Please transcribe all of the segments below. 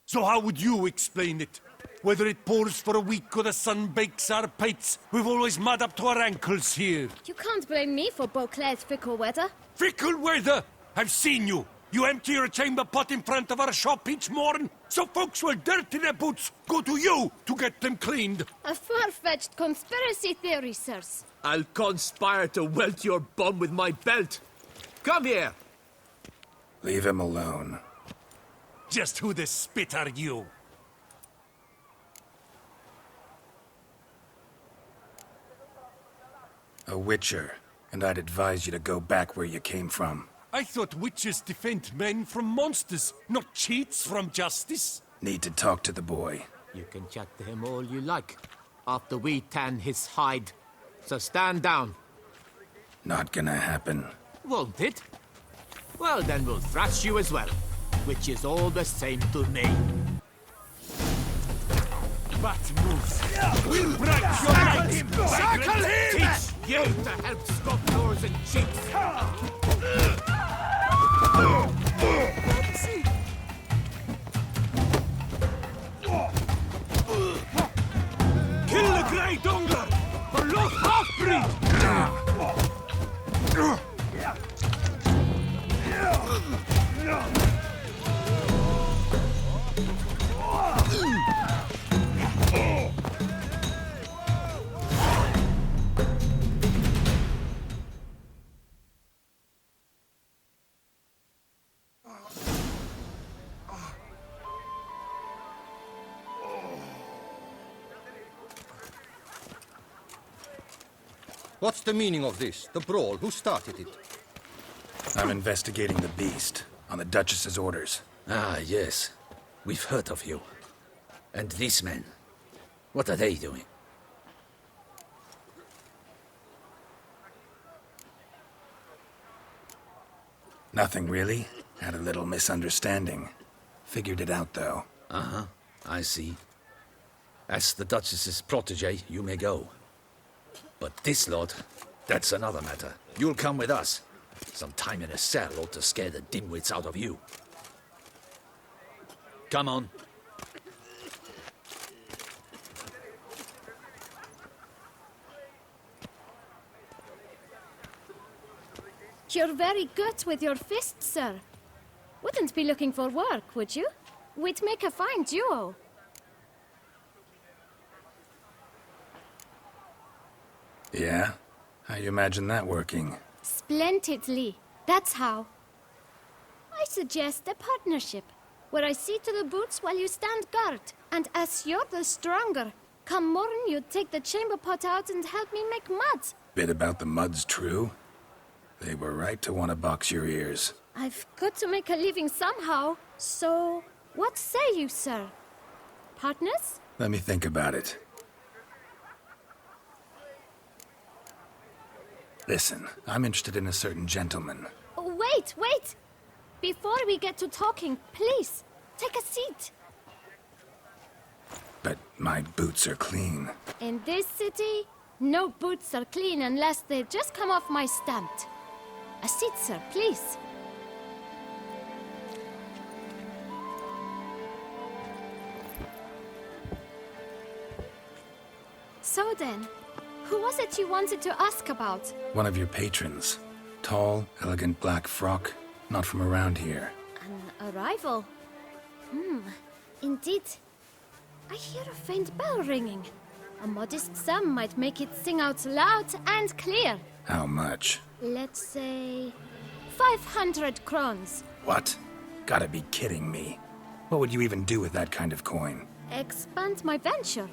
So how would you explain it? Whether it pours for a week or the sun bakes our pates, we've always mud up to our ankles here. You can't blame me for Beauclair's fickle weather. Fickle weather! I've seen you. You empty your chamber pot in front of our shop each morn, so folks will dirty their boots go to you to get them cleaned. A far-fetched conspiracy theory, sirs. I'll conspire to welt your bum with my belt. Come here. Leave him alone. Just who the spit are you? A witcher, and I'd advise you to go back where you came from. I thought witches defend men from monsters, not cheats from justice. Need to talk to the boy. You can chat to him all you like, after we tan his hide. So stand down. Not gonna happen. Won't it? Well, then we'll thrash you as well, which is all the same to me. Bat moves. We'll break your legs. Circle him! Teach you to help scoff doors and cheats. Kill the Grey Donger for Loth Half-Breed! What's the meaning of this? The brawl? Who started it? I'm investigating the beast, on the Duchess's orders. Ah, yes. We've heard of you. And these men, what are they doing? Nothing really. Had a little misunderstanding. Figured it out, though. Uh-huh, I see. As the Duchess's protege, you may go. But this lot, that's another matter. You'll come with us. Some time in a cell ought to scare the dimwits out of you. Come on. You're very good with your fists, sir. Wouldn't be looking for work, would you? We'd make a fine duo. Yeah? How you imagine that working? Splendidly. That's how. I suggest a partnership, where I see to the boots while you stand guard. And as you're the stronger, come morn you take the chamber pot out and help me make mud. Bit about the mud's true? They were right to want to box your ears. I've got to make a living somehow, so what say you, sir? Partners? Let me think about it. Listen, I'm interested in a certain gentleman. Wait! Before we get to talking, please, take a seat. But my boots are clean. In this city, no boots are clean unless they just come off my stamp. A seat, sir, please. So then, who was it you wanted to ask about? One of your patrons. Tall, elegant black frock. Not from around here. An arrival? Indeed. I hear a faint bell ringing. A modest sum might make it sing out loud and clear. How much? Let's say 500 crowns. What? Gotta be kidding me. What would you even do with that kind of coin? Expand my venture.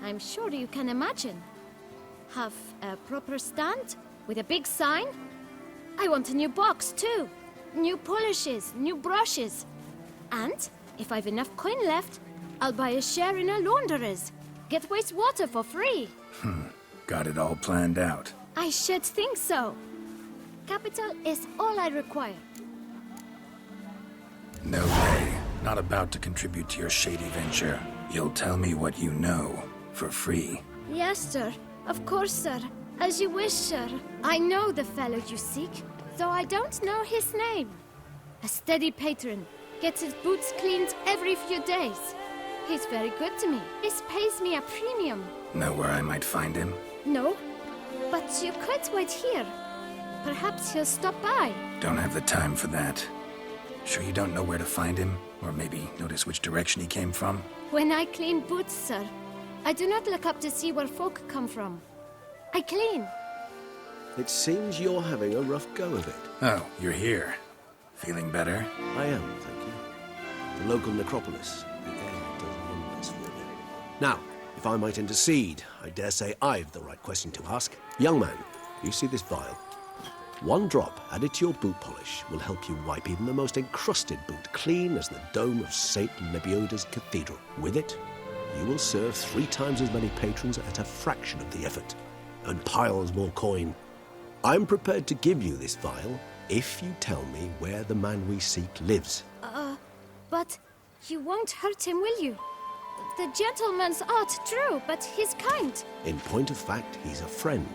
I'm sure you can imagine. Have a proper stand with a big sign. I want a new box too. New polishes, new brushes. And if I've enough coin left, I'll buy a share in a launderer's. Get wastewater for free. Got it all planned out. I should think so. Capital is all I require. No way. Not about to contribute to your shady venture. You'll tell me what you know, for free. Yes, sir. Of course, sir. As you wish, sir. I know the fellow you seek, though I don't know his name. A steady patron, Gets his boots cleaned every few days. He's very good to me. This pays me a premium. Know where I might find him? No, but you could wait here. Perhaps he'll stop by. Don't have the time for that. Sure you don't know where to find him? Or maybe notice which direction he came from? When I clean boots, sir, I do not look up to see where folk come from. I clean. It seems you're having a rough go of it. Oh, you're here. Feeling better? I am, thank you. The local necropolis. The air does wonders for me. Now, if I might intercede, I dare say I've the right question to ask. Young man, you see this vial? One drop added to your boot polish will help you wipe even the most encrusted boot clean as the dome of St. Lebioda's cathedral. With it, you will serve 3 times as many patrons at a fraction of the effort, and piles more coin. I'm prepared to give you this vial if you tell me where the man we seek lives. But you won't hurt him, will you? The gentleman's art, true, but he's kind. In point of fact, he's a friend.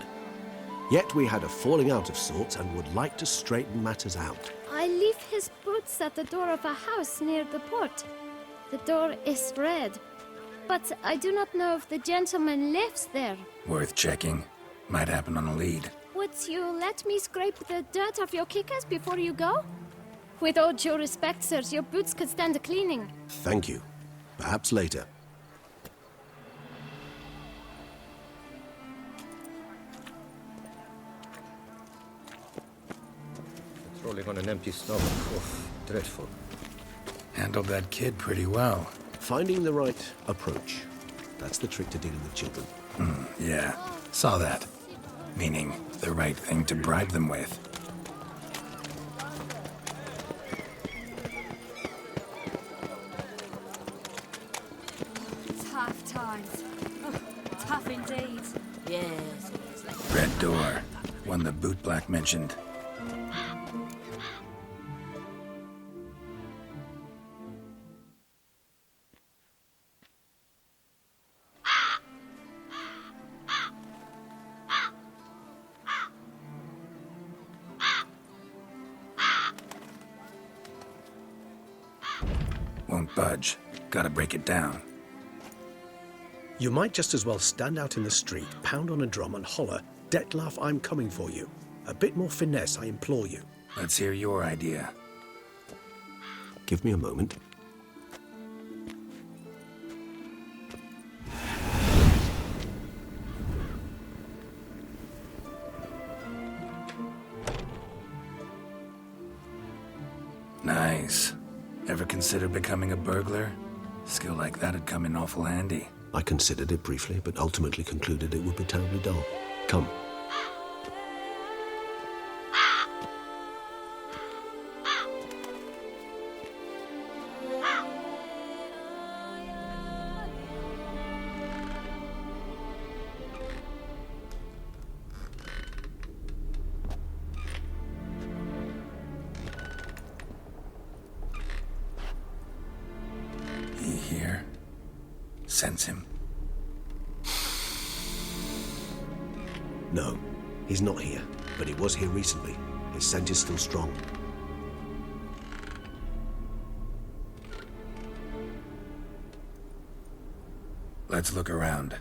Yet we had a falling out of sorts and would like to straighten matters out. I leave his boots at the door of a house near the port. The door is red, but I do not know if the gentleman lives there. Worth checking. Might happen on a lead. Would you let me scrape the dirt off your kickers before you go? With all due respect, sirs, your boots could stand a cleaning. Thank you. Perhaps later. Rolling on an empty stomach. Oof, dreadful. Handled that kid pretty well. Finding the right approach. That's the trick to dealing with children. Yeah, saw that. Meaning, the right thing to bribe them with. Tough times. Oh, tough indeed. Yes. Red door. One the bootblack mentioned. Won't budge. Gotta break it down. You might just as well stand out in the street, pound on a drum and holler, "Detlef, I'm coming for you." A bit more finesse, I implore you. Let's hear your idea. Give me a moment. Nice. Ever consider becoming a burglar? Skill like that'd come in awful handy. I considered it briefly, but ultimately concluded it would be terribly dull. Come. He here? Sense him? No, he's not here, but he was here recently. His scent is still strong. Let's look around.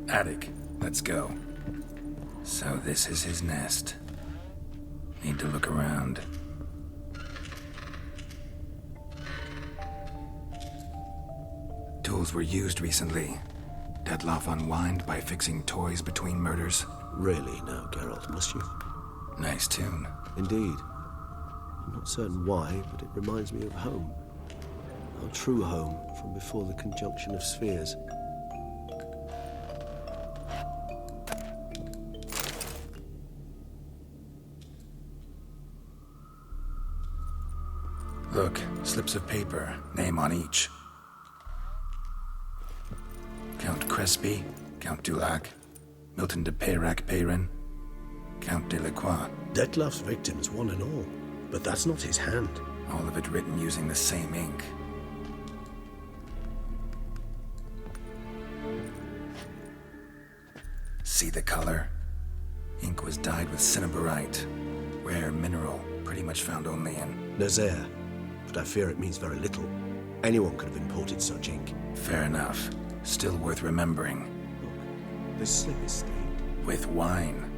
Attic. Let's go. So this is his nest. Need to look around. Tools were used recently. Detlef unwind by fixing toys between murders. Really now, Geralt, must you? Nice tune. Indeed. I'm not certain why, but it reminds me of home. Our true home from before the conjunction of spheres. Look, slips of paper, name on each. Count Crespi, Count Dulac, Milton de Peyrac-Peyrin, Count Delacroix. Detlef's victims, one and all. But that's not his hand. All of it written using the same ink. See the color? Ink was dyed with cinnabarite. Rare mineral, pretty much found only in... Nazaire, but I fear it means very little. Anyone could have imported such ink. Fair enough. Still worth remembering. Look, this slip is stained. With wine.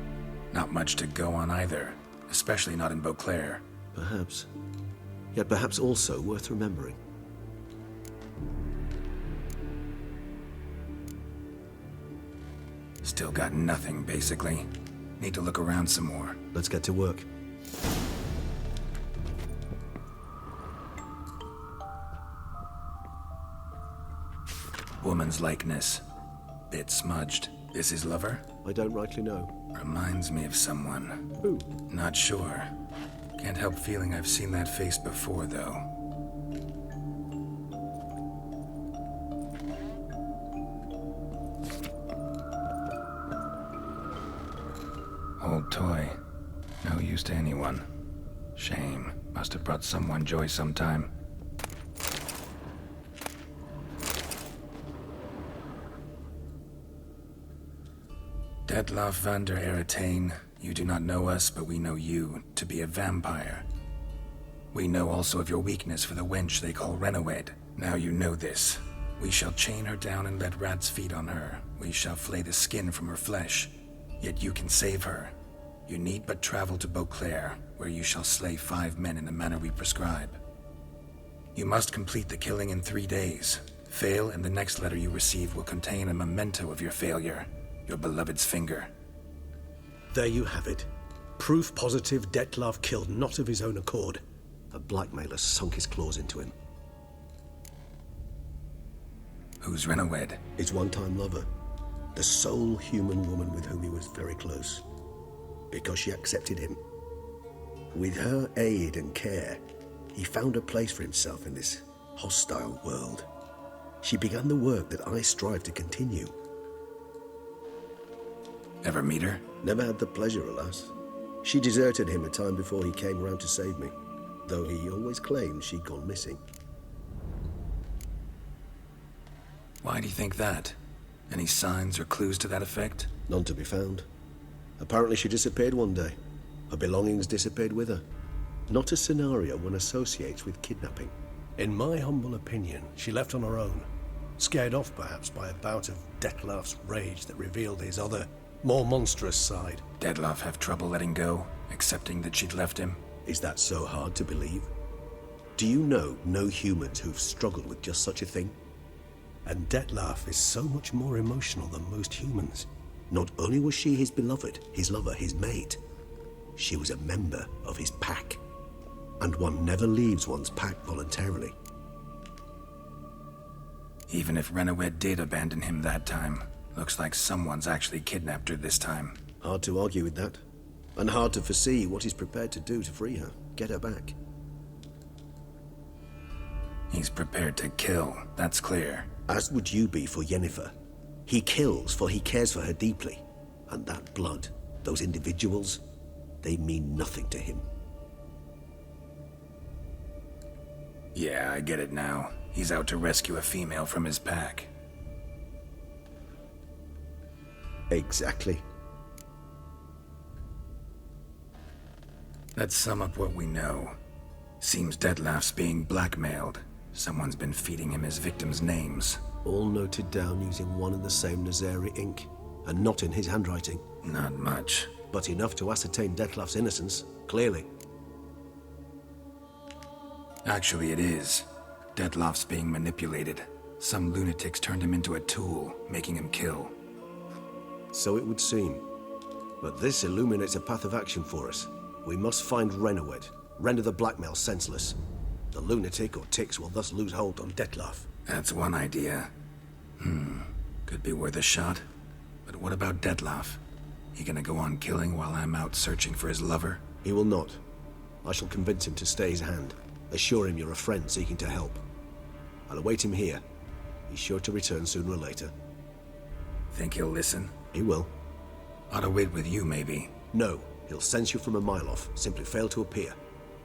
Not much to go on either, especially not in Beauclair. Perhaps. Yet perhaps also worth remembering. Still got nothing, basically. Need to look around some more. Let's get to work. Woman's likeness. Bit smudged. This his lover? I don't rightly know. Reminds me of someone. Who? Not sure. Can't help feeling I've seen that face before, though. Old toy. No use to anyone. Shame. Must have brought someone joy sometime. Detloff van der Eretain, you do not know us, but we know you to be a vampire. We know also of your weakness for the wench they call Renowed. Now you know this. We shall chain her down and let rats feed on her. We shall flay the skin from her flesh. Yet you can save her. You need but travel to Beauclair, where you shall slay 5 men in the manner we prescribe. You must complete the killing in 3 days. Fail, and the next letter you receive will contain a memento of your failure. Your beloved's finger. There you have it. Proof positive Detlaff killed not of his own accord. A blackmailer sunk his claws into him. Who's Renowed? His one-time lover. The sole human woman with whom he was very close. Because she accepted him. With her aid and care, he found a place for himself in this hostile world. She began the work that I strive to continue. Ever meet her? Never had the pleasure, alas. She deserted him a time before he came round to save me, though he always claimed she'd gone missing. Why do you think that? Any signs or clues to that effect? None to be found. Apparently she disappeared one day. Her belongings disappeared with her. Not a scenario one associates with kidnapping. In my humble opinion, she left on her own. Scared off perhaps by a bout of Detlaff's rage that revealed his other, more monstrous side. Detlaff have trouble letting go, accepting that she'd left him? Is that so hard to believe? Do you know no humans who've struggled with just such a thing? And Detlaff is so much more emotional than most humans. Not only was she his beloved, his lover, his mate, she was a member of his pack. And one never leaves one's pack voluntarily. Even if Renowed did abandon him that time, looks like someone's actually kidnapped her this time. Hard to argue with that. And hard to foresee what he's prepared to do to free her, get her back. He's prepared to kill, that's clear. As would you be for Yennefer. He kills for he cares for her deeply. And that blood, those individuals, they mean nothing to him. Yeah, I get it now. He's out to rescue a female from his pack. Exactly. Let's sum up what we know. Seems Detlaff's being blackmailed. Someone's been feeding him his victims' names. All noted down using one and the same Nazari ink, and not in his handwriting. Not much. But enough to ascertain Detlaff's innocence, clearly. Actually, it is. Detlaff's being manipulated. Some lunatics turned him into a tool, making him kill. So it would seem. But this illuminates a path of action for us. We must find Renowed, render the blackmail senseless. The lunatic or ticks will thus lose hold on Detlaff. That's one idea. Could be worth a shot. But what about Detlaff? He gonna go on killing while I'm out searching for his lover? He will not. I shall convince him to stay his hand. Assure him you're a friend seeking to help. I'll await him here. He's sure to return sooner or later. Think he'll listen? He will. Ought to wait with you, maybe. No, he'll sense you from a mile off. Simply fail to appear.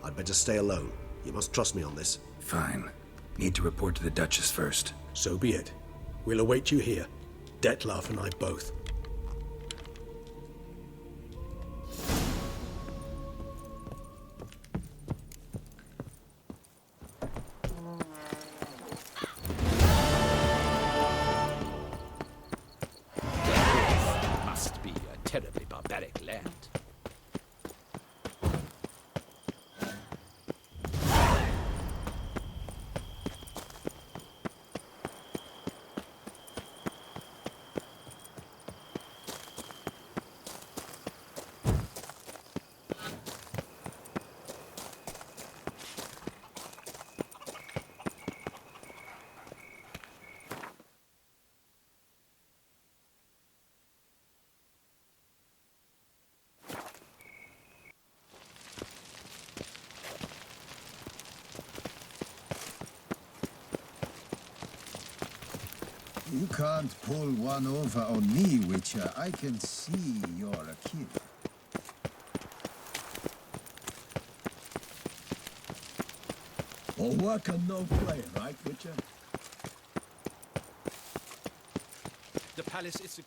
I'd better stay alone. You must trust me on this. Fine. Need to report to the Duchess first. So be it. We'll await you here. Detlaff and I both. barbaric land. You can't pull one over on me, Witcher. I can see you're a kid. All work and no play, right, Witcher? The palace is...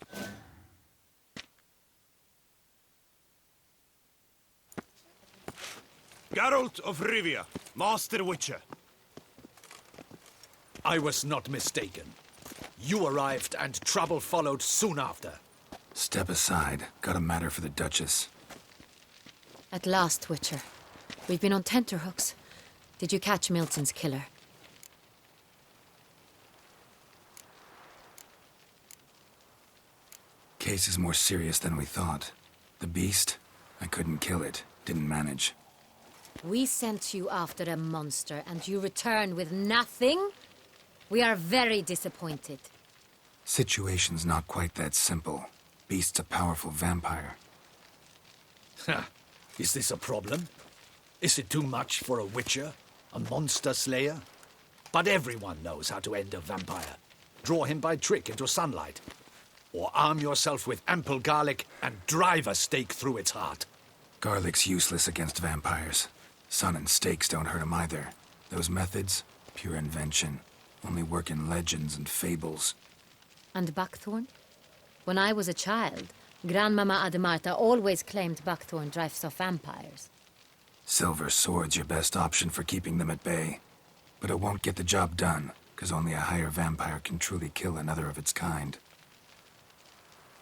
Geralt of Rivia, Master Witcher. I was not mistaken. You arrived and trouble followed soon after. Step aside. Got a matter for the Duchess. At last, Witcher. We've been on tenterhooks. Did you catch Milton's killer? Case is more serious than we thought. The beast? I couldn't kill it. Didn't manage. We sent you after a monster, and you returned with nothing? We are very disappointed. Situation's not quite that simple. Beast's a powerful vampire. Ha! Is this a problem? Is it too much for a witcher? A monster slayer? But everyone knows how to end a vampire. Draw him by trick into sunlight. Or arm yourself with ample garlic and drive a stake through its heart. Garlic's useless against vampires. Sun and stakes don't hurt him either. Those methods, pure invention. Only work in legends and fables. And buckthorn? When I was a child, Grandmama Ademarta always claimed buckthorn drives off vampires. Silver sword's your best option for keeping them at bay. But it won't get the job done, because only a higher vampire can truly kill another of its kind.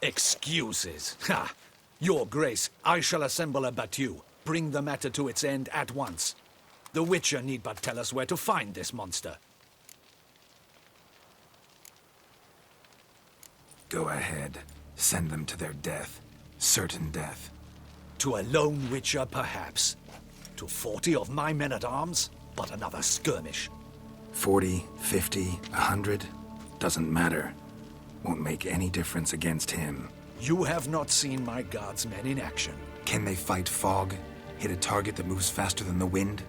Excuses. Ha! Your Grace, I shall assemble a battue. Bring the matter to its end at once. The Witcher need but tell us where to find this monster. Go ahead. Send them to their death. Certain death. To a lone Witcher, perhaps. To 40 of my men-at-arms, but another skirmish. 40, 50, 100, doesn't matter. Won't make any difference against him. You have not seen my guardsmen in action. Can they fight fog? Hit a target that moves faster than the wind?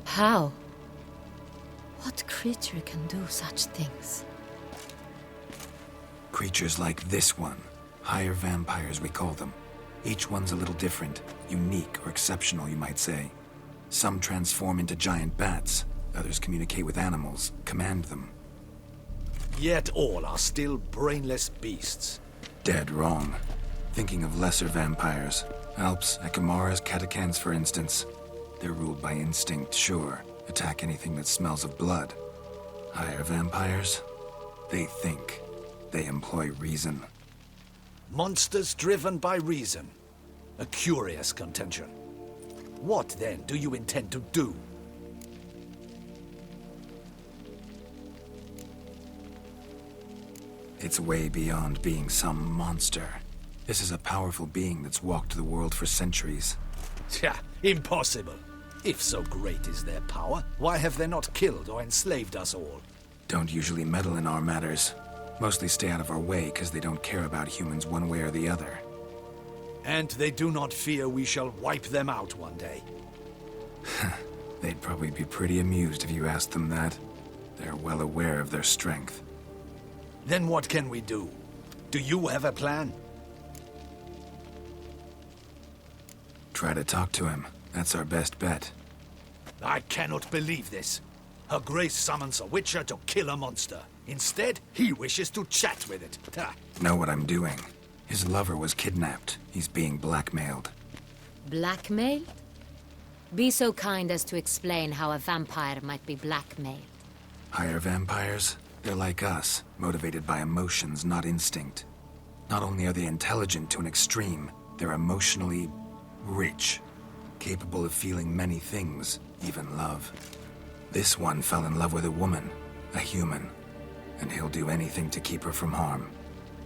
How? What creature can do such things? Creatures like this one. Higher vampires, we call them. Each one's a little different. Unique or exceptional, you might say. Some transform into giant bats. Others communicate with animals, command them. Yet all are still brainless beasts. Dead wrong. Thinking of lesser vampires. Alps, Ekamaras, Catacans, for instance. They're ruled by instinct, sure. Attack anything that smells of blood. Higher vampires? They think. They employ reason. Monsters driven by reason. A curious contention. What, then, do you intend to do? It's way beyond being some monster. This is a powerful being that's walked the world for centuries. Tja, impossible. If so great is their power, why have they not killed or enslaved us all? Don't usually meddle in our matters. Mostly stay out of our way because they don't care about humans one way or the other. And they do not fear we shall wipe them out one day. They'd probably be pretty amused if you asked them that. They're well aware of their strength. Then what can we do? Do you have a plan? Try to talk to him. That's our best bet. I cannot believe this. Her Grace summons a Witcher to kill a monster. Instead, he wishes to chat with it. Ha. Know what I'm doing. His lover was kidnapped. He's being blackmailed. Blackmailed? Be so kind as to explain how a vampire might be blackmailed. Higher vampires? They're like us, motivated by emotions, not instinct. Not only are they intelligent to an extreme, they're emotionally rich, capable of feeling many things, even love. This one fell in love with a woman, a human, and he'll do anything to keep her from harm.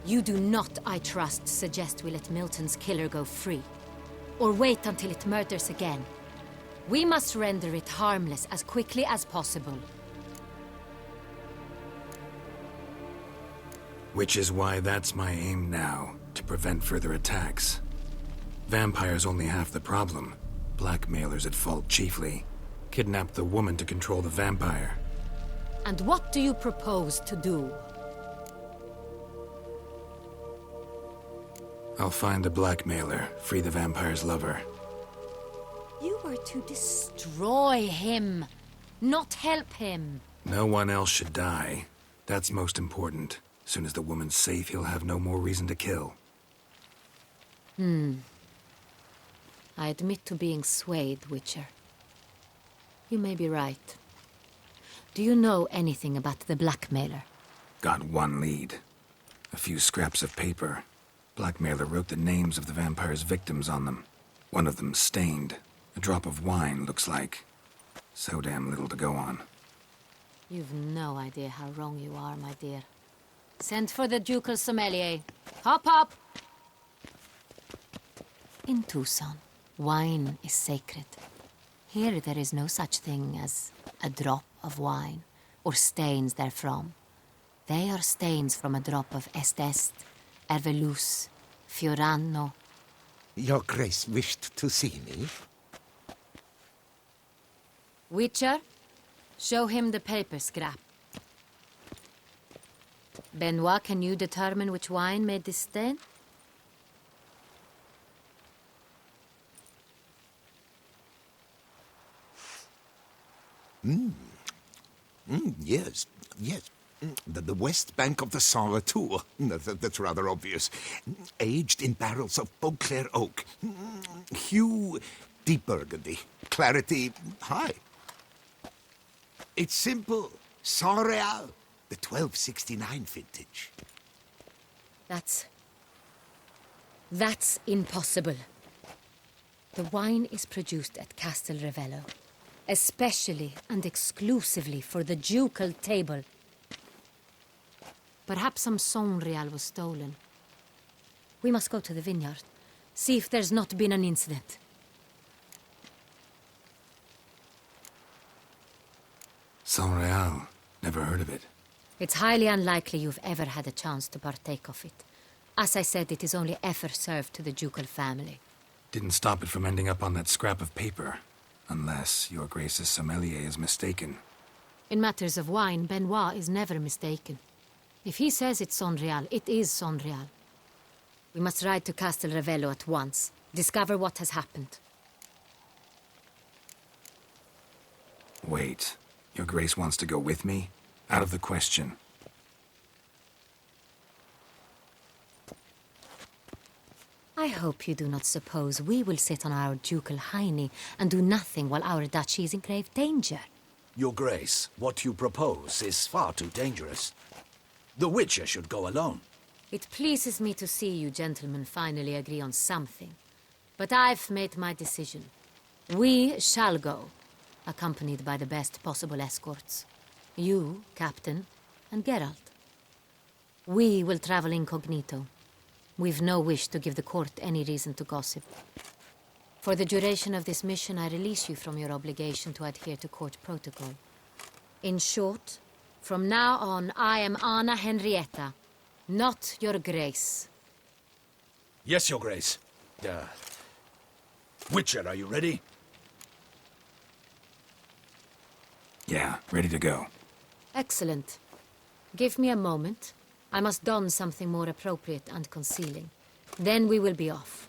You do not, I trust, suggest we let Milton's killer go free. Or wait until it murders again. We must render it harmless as quickly as possible. Which is why that's my aim now, to prevent further attacks. Vampires only half the problem. Blackmailers at fault chiefly. Kidnapped the woman to control the vampire. And what do you propose to do? I'll find the blackmailer, free the vampire's lover. You were to destroy him, not help him. No one else should die. That's most important. As soon as the woman's safe, he'll have no more reason to kill. I admit to being swayed, Witcher. You may be right. Do you know anything about the blackmailer? Got one lead. A few scraps of paper. Blackmailer wrote the names of the vampire's victims on them. One of them stained. A drop of wine, looks like. So damn little to go on. You've no idea how wrong you are, my dear. Send for the ducal sommelier. Hop, hop! In Toussaint, wine is sacred. Here there is no such thing as a drop of wine, or stains therefrom. They are stains from a drop of Est, Ervelus, Fiorano. Your Grace wished to see me? Witcher, show him the paper scrap. Benoit, can you determine which wine made this stain? Yes, yes. The west bank of the Saint Retour. That's rather obvious. Aged in barrels of Beauclair oak. Hue, deep burgundy. Clarity, high. It's simple. Saint Real, the 1269 vintage. That's impossible. The wine is produced at Castel Ravello, especially and exclusively for the ducal table. Perhaps some Saint Real was stolen. We must go to the vineyard, see if there's not been an incident. Saint Real. Never heard of it. It's highly unlikely you've ever had a chance to partake of it. As I said, it is only ever served to the ducal family. Didn't stop it from ending up on that scrap of paper. Unless your Grace's sommelier is mistaken. In matters of wine, Benoit is never mistaken. If he says it's Saint Real, it is Saint Real. We must ride to Castel Ravello at once. Discover what has happened. Wait. Your Grace wants to go with me? Out of the question. I hope you do not suppose we will sit on our ducal hiney and do nothing while our duchy is in grave danger. Your Grace, what you propose is far too dangerous. The Witcher should go alone. It pleases me to see you gentlemen finally agree on something. But I've made my decision. We shall go, accompanied by the best possible escorts. You, Captain, and Geralt. We will travel incognito. We've no wish to give the court any reason to gossip. For the duration of this mission, I release you from your obligation to adhere to court protocol. In short, from now on, I am Anna Henrietta, not your Grace. Yes, Your Grace. Witcher, are you ready? Yeah, ready to go. Excellent. Give me a moment. I must don something more appropriate and concealing. Then we will be off.